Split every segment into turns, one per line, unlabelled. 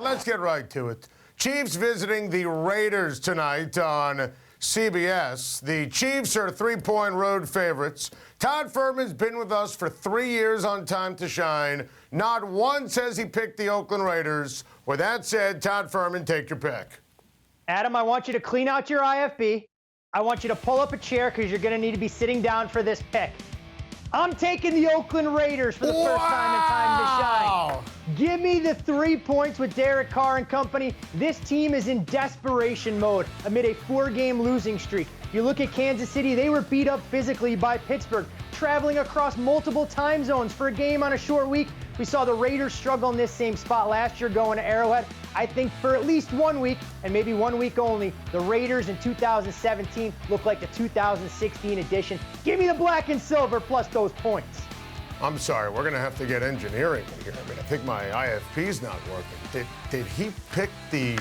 Let's get right to it. Chiefs visiting the Raiders tonight on CBS. The Chiefs are 3-point road favorites. Todd Fuhrman's been with us for 3 years on Time to Shine. Not once has he picked the Oakland Raiders. With that said, Todd Fuhrman, take your pick.
Adam, I want you to clean out your IFB. I want you to pull up a chair because you're going to need to be sitting down for this pick. I'm taking the Oakland Raiders for the first time in Time to Shine. Give me the 3 points with Derek Carr and company. This team is in desperation mode amid a 4-game losing streak. You look at Kansas City, they were beat up physically by Pittsburgh, traveling across multiple time zones for a game on a short week. We saw the Raiders struggle in this same spot last year going to Arrowhead. I think for at least 1 week, and maybe 1 week only, the Raiders in 2017 look like the 2016 edition. Give me the black and silver plus those points.
I'm sorry, we're going to have to get engineering in here. I mean, I think my IFP's not working. Did he pick the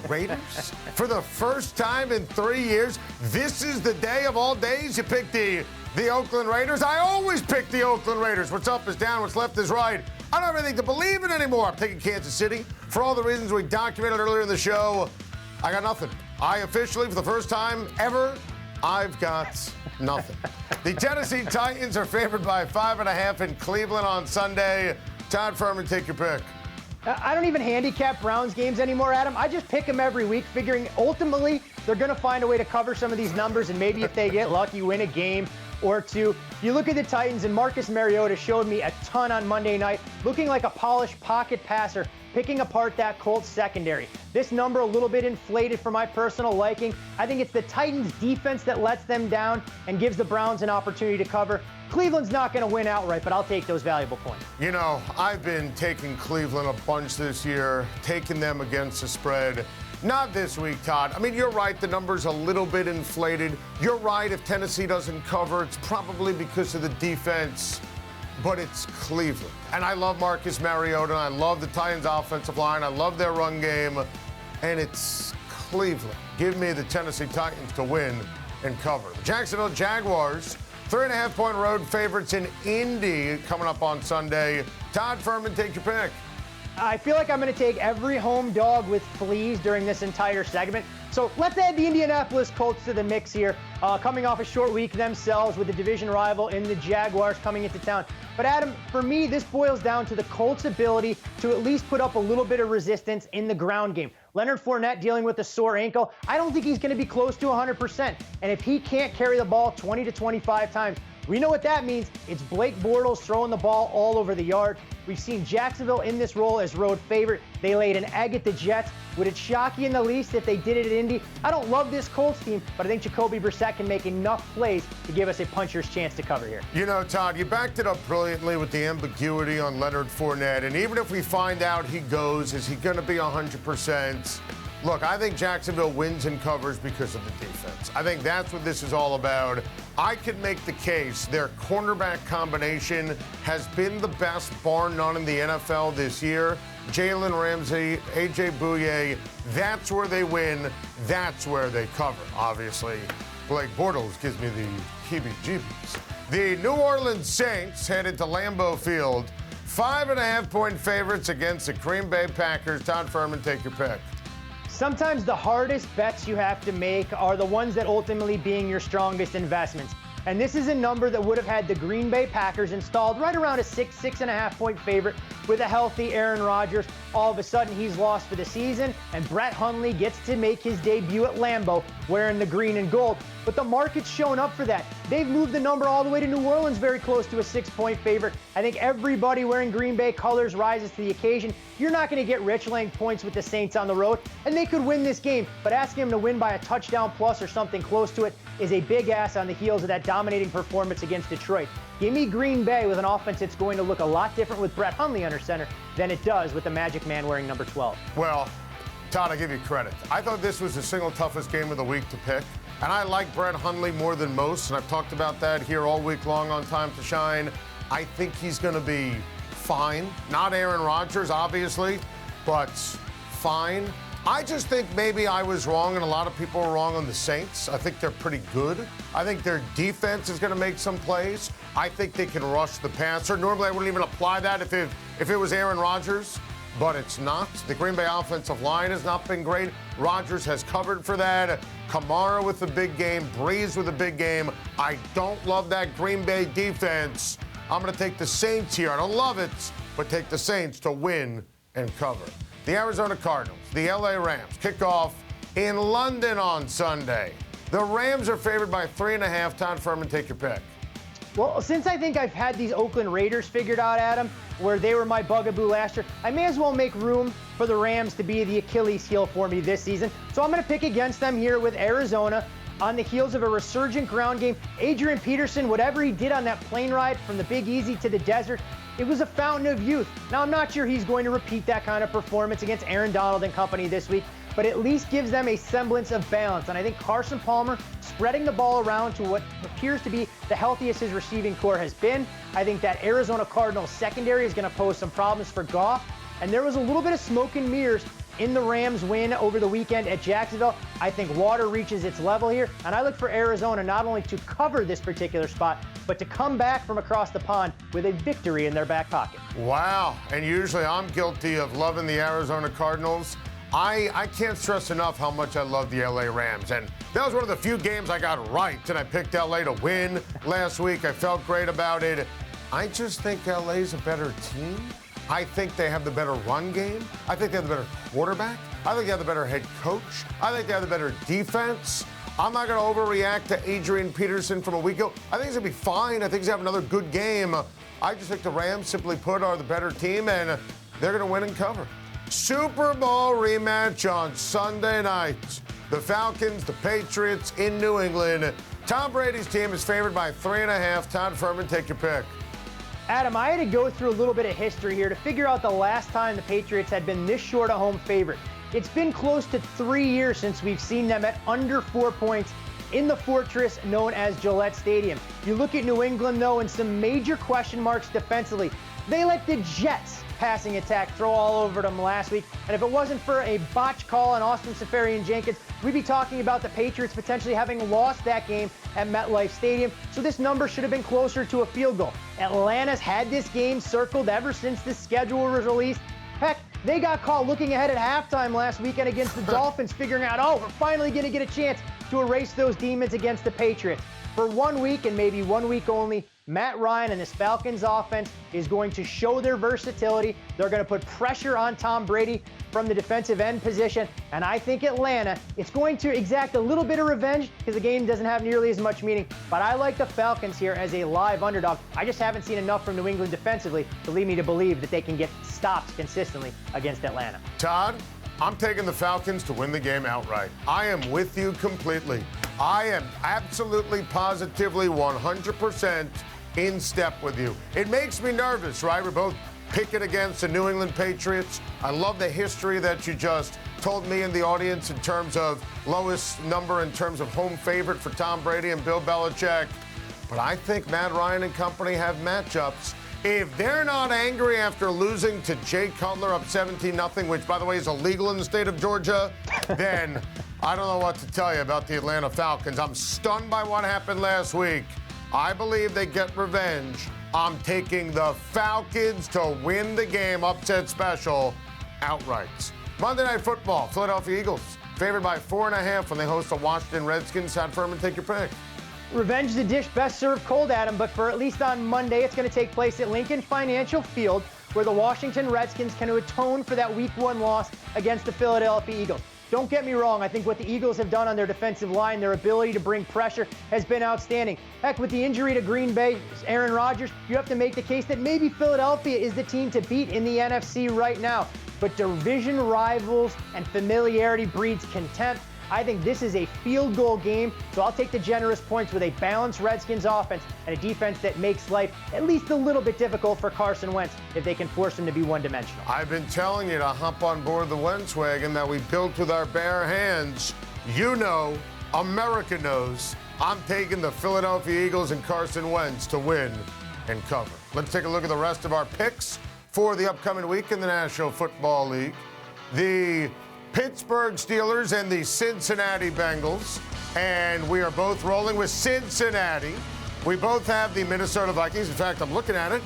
Raiders for the first time in 3 years? This is the day of all days you pick the Oakland Raiders? I always pick the Oakland Raiders. What's up is down, what's left is right. I don't have anything to believe in anymore. I'm taking Kansas City. For all the reasons we documented earlier in the show, I got nothing. I officially, for the first time ever, I've got nothing. The Tennessee Titans are favored by 5.5 in Cleveland on Sunday. Todd Fuhrman, take your pick.
I don't even handicap Browns games anymore, Adam. I just pick them every week, figuring ultimately they're going to find a way to cover some of these numbers, and maybe if they get lucky, win a game or two. You look at the Titans, and Marcus Mariota showed me a ton on Monday night, looking like a polished pocket passer, picking apart that Colts secondary. This number a little bit inflated for my personal liking. I think it's the Titans defense that lets them down and gives the Browns an opportunity to cover. Cleveland's not going to win outright, but I'll take those valuable points.
You know, I've been taking Cleveland a bunch this year, taking them against the spread. Not this week, Todd. I mean, you're right. The number's a little bit inflated. You're right. If Tennessee doesn't cover, it's probably because of the defense. But it's Cleveland. And I love Marcus Mariota. I love the Titans' offensive line. I love their run game. And it's Cleveland. Give me the Tennessee Titans to win and cover. The Jacksonville Jaguars, 3.5-point road favorites in Indy coming up on Sunday. Todd Fuhrman, take your pick.
I feel like I'm going to take every home dog with fleas during this entire segment. So let's add the Indianapolis Colts to the mix here, coming off a short week themselves with the division rival in the Jaguars coming into town. But Adam, for me, this boils down to the Colts' ability to at least put up a little bit of resistance in the ground game. Leonard Fournette dealing with a sore ankle. I don't think he's going to be close to 100%. And if he can't carry the ball 20 to 25 times, we know what that means. It's Blake Bortles throwing the ball all over the yard. We've seen Jacksonville in this role as road favorite. They laid an egg at the Jets. Would it shock you in the least if they did it at Indy? I don't love this Colts team, but I think Jacoby Brissett can make enough plays to give us a puncher's chance to cover here.
You know, Todd, you backed it up brilliantly with the ambiguity on Leonard Fournette. And even if we find out he goes, is he going to be 100%? Look, I think Jacksonville wins and covers because of the defense. I think that's what this is all about. I could make the case their cornerback combination has been the best, bar none, in the NFL this year. Jalen Ramsey, A.J. Bouye, that's where they win. That's where they cover. Obviously, Blake Bortles gives me the heebie-jeebies. The New Orleans Saints headed to Lambeau Field. 5.5-point favorites against the Green Bay Packers. Todd Fuhrman, take your pick.
Sometimes the hardest bets you have to make are the ones that ultimately being your strongest investments. And this is a number that would have had the Green Bay Packers installed right around a 6.5-point favorite with a healthy Aaron Rodgers. All of a sudden, he's lost for the season, and Brett Hundley gets to make his debut at Lambeau wearing the green and gold. But the market's shown up for that. They've moved the number all the way to New Orleans, very close to a 6-point favorite. I think everybody wearing Green Bay colors rises to the occasion. You're not going to get rich laying points with the Saints on the road, and they could win this game. But asking them to win by a touchdown plus or something close to it is a big ass on the heels of that dominating performance against Detroit. Give me Green Bay with an offense that's going to look a lot different with Brett Hundley under center than it does with the Magic Man wearing number 12.
Well, Todd, I give you credit. I thought this was the single toughest game of the week to pick. And I like Brett Hundley more than most, and I've talked about that here all week long on Time to Shine. I think he's going to be fine. Not Aaron Rodgers, obviously, but fine. I just think maybe I was wrong, and a lot of people were wrong on the Saints. I think they're pretty good. I think their defense is going to make some plays. I think they can rush the passer. Normally, I wouldn't even apply that if it was Aaron Rodgers. but it's not. The Green Bay offensive line has not been great. Rodgers has covered for that. Kamara with a big game. Breeze with a big game. I don't love that Green Bay defense. I'm going to take the Saints here. I don't love it, but take the Saints to win and cover. The Arizona Cardinals, the LA Rams, kick off in London on Sunday. The Rams are favored by 3.5. Todd Fuhrman, take your pick.
Well, since I think I've had these Oakland Raiders figured out, Adam, where they were my bugaboo last year, I may as well make room for the Rams to be the Achilles heel for me this season. So I'm going to pick against them here with Arizona on the heels of a resurgent ground game. Adrian Peterson, whatever he did on that plane ride from the Big Easy to the desert, it was a fountain of youth. Now, I'm not sure he's going to repeat that kind of performance against Aaron Donald and company this week, but at least gives them a semblance of balance. And I think Carson Palmer spreading the ball around to what appears to be the healthiest his receiving core has been. I think that Arizona Cardinals secondary is going to pose some problems for Goff. And there was a little bit of smoke and mirrors in the Rams win over the weekend at Jacksonville. I think water reaches its level here, and I look for Arizona not only to cover this particular spot, but to come back from across the pond with a victory in their back pocket.
Wow, and usually I'm guilty of loving the Arizona Cardinals. I can't stress enough how much I love the LA Rams, and that was one of the few games I got right, and I picked LA to win last week. I felt great about it. I just think LA's a better team. I think they have the better run game. I think they have the better quarterback. I think they have the better head coach. I think they have the better defense. I'm not going to overreact to Adrian Peterson from a week ago. I think he's going to be fine. I think he's going to have another good game. I just think the Rams, simply put, are the better team, and they're going to win and cover. Super Bowl rematch on Sunday night. The Falcons, the Patriots in New England. Tom Brady's team is favored by 3.5. Todd Fuhrman, take your pick.
Adam, I had to go through a little bit of history here to figure out the last time the Patriots had been this short a home favorite. It's been close to 3 years since we've seen them at under 4 points in the fortress known as Gillette Stadium. You look at New England, though, and some major question marks defensively. They let the Jets passing attack throw all over them last week. And if it wasn't for a botch call on Austin Seferian-Jenkins, we'd be talking about the Patriots potentially having lost that game at MetLife Stadium. So this number should have been closer to a field goal. Atlanta's had this game circled ever since the schedule was released. Heck, they got caught looking ahead at halftime last weekend against the Dolphins, figuring out, oh, we're finally going to get a chance to erase those demons against the Patriots. For 1 week and maybe 1 week only, Matt Ryan and this Falcons offense is going to show their versatility. They're going to put pressure on Tom Brady from the defensive end position. And I think Atlanta is going to exact a little bit of revenge because the game doesn't have nearly as much meaning. But I like the Falcons here as a live underdog. I just haven't seen enough from New England defensively to lead me to believe that they can get stops consistently against Atlanta.
Todd, I'm taking the Falcons to win the game outright. I am with you completely. I am absolutely, positively, 100% in step with you. It makes me nervous, right? We're both picking against the New England Patriots. I love the history that you just told me in the audience in terms of lowest number in terms of home favorite for Tom Brady and Bill Belichick. But I think Matt Ryan and company have matchups. If they're not angry after losing to Jay Cutler up 17-0, which, by the way, is illegal in the state of Georgia, then I don't know what to tell you about the Atlanta Falcons. I'm stunned by what happened last week. I believe they get revenge. I'm taking the Falcons to win the game, upset special, outright. Monday Night Football, Philadelphia Eagles, favored by 4.5 when they host the Washington Redskins. Todd Fuhrman, take your pick.
Revenge is a dish best served cold, Adam, but for at least on Monday, it's going to take place at Lincoln Financial Field, where the Washington Redskins can atone for that Week 1 loss against the Philadelphia Eagles. Don't get me wrong, I think what the Eagles have done on their defensive line, their ability to bring pressure, has been outstanding. Heck, with the injury to Green Bay, Aaron Rodgers, you have to make the case that maybe Philadelphia is the team to beat in the NFC right now. But division rivals and familiarity breeds contempt. I think this is a field goal game, so I'll take the generous points with a balanced Redskins offense and a defense that makes life at least a little bit difficult for Carson Wentz if they can force him to be one-dimensional.
I've been telling you to hop on board the Wentz wagon that we built with our bare hands. You know, America knows. I'm taking the Philadelphia Eagles and Carson Wentz to win and cover. Let's take a look at the rest of our picks for the upcoming week in the National Football League. The Pittsburgh Steelers and the Cincinnati Bengals, and we are both rolling with Cincinnati. We both have the Minnesota Vikings. In fact, I'm looking at it.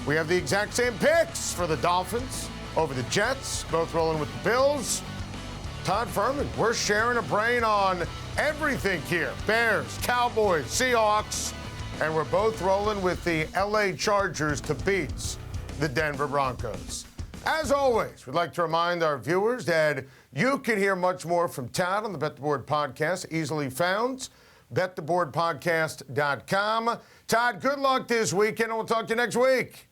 We have the exact same picks for the Dolphins over the Jets, both rolling with the Bills. Todd Fuhrman, we're sharing a brain on everything here. Bears, Cowboys, Seahawks, and we're both rolling with the LA Chargers to beat the Denver Broncos. As always, we'd like to remind our viewers that you can hear much more from Todd on the Bet the Board podcast, easily found, bettheboardpodcast.com. Todd, good luck this weekend, and we'll talk to you next week.